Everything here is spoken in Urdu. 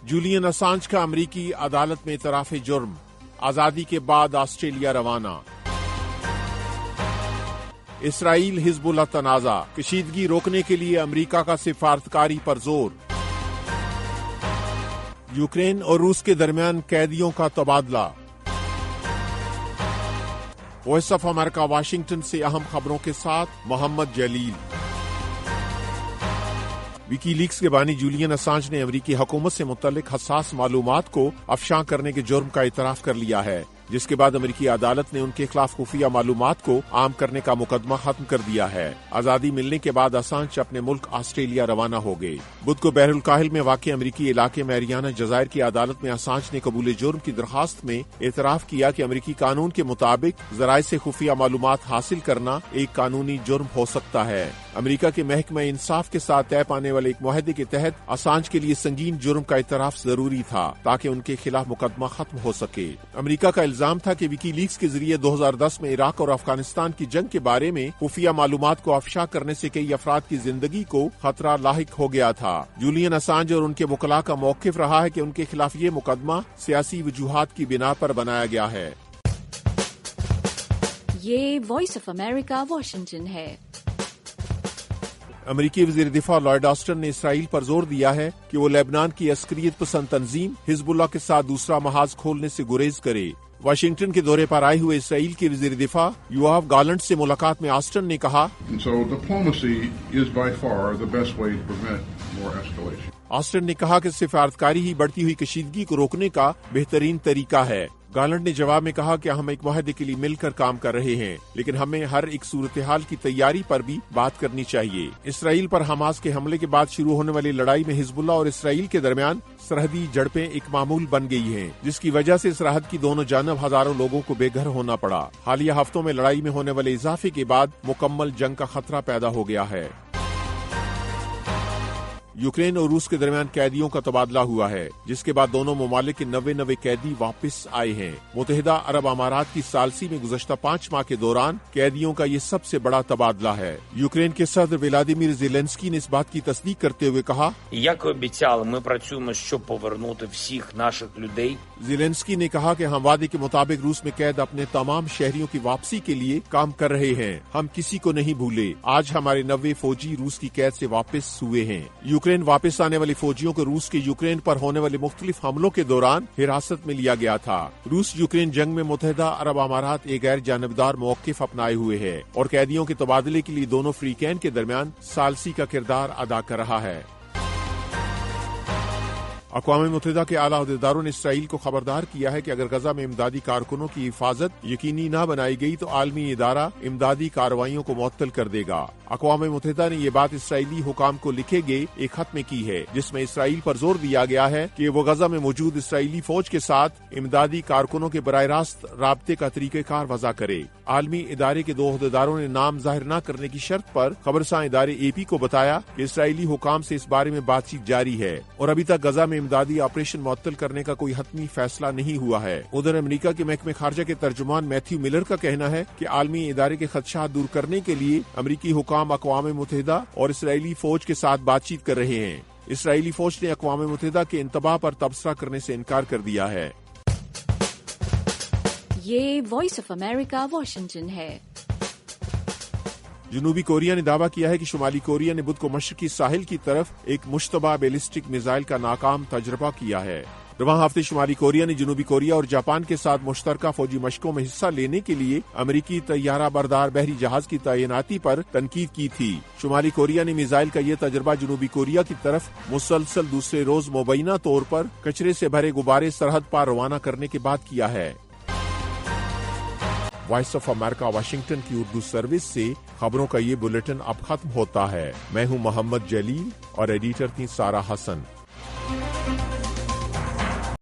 جولین اسانج کا امریکی عدالت میں اعتراف جرم، آزادی کے بعد آسٹریلیا روانہ۔ اسرائیل حزب اللہ تنازع، کشیدگی روکنے کے لیے امریکہ کا سفارتکاری پر زور۔ یوکرین اور روس کے درمیان قیدیوں کا تبادلہ۔ وائس آف امریکہ واشنگٹن سے اہم خبروں کے ساتھ محمد جلیل۔ ویکی لیکس کے بانی جولین اسانج نے امریکی حکومت سے متعلق حساس معلومات کو افشاں کرنے کے جرم کا اعتراف کر لیا ہے، جس کے بعد امریکی عدالت نے ان کے خلاف خفیہ معلومات کو عام کرنے کا مقدمہ ختم کر دیا ہے۔ آزادی ملنے کے بعد اسانج اپنے ملک آسٹریلیا روانہ ہو گئے۔ بدھ کو بحر الکاہل میں واقع امریکی علاقے میریانا جزائر کی عدالت میں اسانج نے قبول جرم کی درخواست میں اعتراف کیا کہ امریکی قانون کے مطابق ذرائع سے خفیہ معلومات حاصل کرنا ایک قانونی جرم ہو سکتا ہے۔ امریکہ کے محکمہ انصاف کے ساتھ طے پانے والے ایک معاہدے کے تحت اسانج کے لیے سنگین جرم کا اعتراف ضروری تھا تاکہ ان کے خلاف مقدمہ ختم ہو سکے۔ امریکہ کا الزام تھا کہ ویکی لیکس کے ذریعے 2010 میں عراق اور افغانستان کی جنگ کے بارے میں خفیہ معلومات کو افشا کرنے سے کئی افراد کی زندگی کو خطرہ لاحق ہو گیا تھا۔ جولین اسانج اور ان کے وکلاء کا موقف رہا ہے کہ ان کے خلاف یہ مقدمہ سیاسی وجوہات کی بنا پر بنایا گیا ہے۔ یہ وائس آف امریکہ واشنگٹن ہے۔ امریکی وزیر دفاع لائیڈ آسٹن نے اسرائیل پر زور دیا ہے کہ وہ لبنان کی عسکریت پسند تنظیم حزب اللہ کے ساتھ دوسرا محاذ کھولنے سے گریز کرے۔ واشنگٹن کے دورے پر آئے ہوئے اسرائیل کے وزیر دفاع یوآف گالنٹ سے ملاقات میں آسٹن نے کہا، آسٹن نے کہا کہ سفارتکاری ہی بڑھتی ہوئی کشیدگی کو روکنے کا بہترین طریقہ ہے۔ گالنٹ نے جواب میں کہا کہ ہم ایک معاہدے کے لیے مل کر کام کر رہے ہیں، لیکن ہمیں ہر ایک صورتحال کی تیاری پر بھی بات کرنی چاہیے۔ اسرائیل پر حماس کے حملے کے بعد شروع ہونے والی لڑائی میں حزب اللہ اور اسرائیل کے درمیان سرحدی جھڑپیں ایک معمول بن گئی ہیں، جس کی وجہ سے سرحد کی دونوں جانب ہزاروں لوگوں کو بے گھر ہونا پڑا۔ حالیہ ہفتوں میں لڑائی میں ہونے والے اضافے کے بعد مکمل جنگ کا خطرہ پیدا ہو گیا ہے۔ یوکرین اور روس کے درمیان قیدیوں کا تبادلہ ہوا ہے، جس کے بعد دونوں ممالک کے 90 قیدی واپس آئے ہیں۔ متحدہ عرب امارات کی ثالثی میں گزشتہ 5 ماہ کے دوران قیدیوں کا یہ سب سے بڑا تبادلہ ہے۔ یوکرین کے صدر ولادیمیر زیلنسکی نے اس بات کی تصدیق کرتے ہوئے کہا، زیلنسکی نے کہا کہ ہم وعدے کے مطابق روس میں قید اپنے تمام شہریوں کی واپسی کے لیے کام کر رہے ہیں۔ ہم کسی کو نہیں بھولے۔ آج ہمارے 90 فوجی روس کی قید سے واپس ہوئے ہیں۔ یوکرین واپس آنے والے فوجیوں کو روس کے یوکرین پر ہونے والے مختلف حملوں کے دوران حراست میں لیا گیا تھا۔ روس یوکرین جنگ میں متحدہ عرب امارات ایک غیر جانبدار موقف اپنائے ہوئے ہے اور قیدیوں کے تبادلے کے لیے دونوں فریقین کے درمیان ثالثی کا کردار ادا کر رہا ہے۔ اقوام متحدہ کے اعلیٰ عہدیداروں نے اسرائیل کو خبردار کیا ہے کہ اگر غزہ میں امدادی کارکنوں کی حفاظت یقینی نہ بنائی گئی تو عالمی ادارہ امدادی کارروائیوں کو معطل کر دے گا۔ اقوام متحدہ نے یہ بات اسرائیلی حکام کو لکھے گئے ایک خط میں کی ہے، جس میں اسرائیل پر زور دیا گیا ہے کہ وہ غزہ میں موجود اسرائیلی فوج کے ساتھ امدادی کارکنوں کے براہ راست رابطے کا طریقہ کار وضع کرے۔ عالمی ادارے کے 2 عہدیداروں نے نام ظاہر نہ کرنے کی شرط پر خبرساں ادارے AP کو بتایا کہ اسرائیلی حکام سے اس بارے میں بات چیت جاری ہے اور ابھی تک غزہ میں امدادی آپریشن معطل کرنے کا کوئی حتمی فیصلہ نہیں ہوا ہے۔ ادھر امریکہ کے محکمہ خارجہ کے ترجمان میتھیو ملر کا کہنا ہے کہ عالمی ادارے کے خدشات دور کرنے کے لیے امریکی حکام اقوام متحدہ اور اسرائیلی فوج کے ساتھ بات چیت کر رہے ہیں۔ اسرائیلی فوج نے اقوام متحدہ کے انتباہ پر تبصرہ کرنے سے انکار کر دیا ہے۔ یہ وائس آف امریکہ واشنگٹن ہے۔ جنوبی کوریا نے دعویٰ کیا ہے کہ شمالی کوریا نے بدھ کو مشرقی ساحل کی طرف ایک مشتبہ بیلسٹک میزائل کا ناکام تجربہ کیا ہے۔ رواں ہفتے شمالی کوریا نے جنوبی کوریا اور جاپان کے ساتھ مشترکہ فوجی مشقوں میں حصہ لینے کے لیے امریکی طیارہ بردار بحری جہاز کی تعیناتی پر تنقید کی تھی۔ شمالی کوریا نے میزائل کا یہ تجربہ جنوبی کوریا کی طرف مسلسل دوسرے روز مبینہ طور پر کچرے سے بھرے غبارے سرحد پر روانہ کرنے کے بعد کیا ہے۔ وائس آف امریکہ واشنگٹن کی اردو سروس سے خبروں کا یہ بلیٹن اب ختم ہوتا ہے۔ میں ہوں محمد جلیل اور ایڈیٹر تھی سارہ حسن۔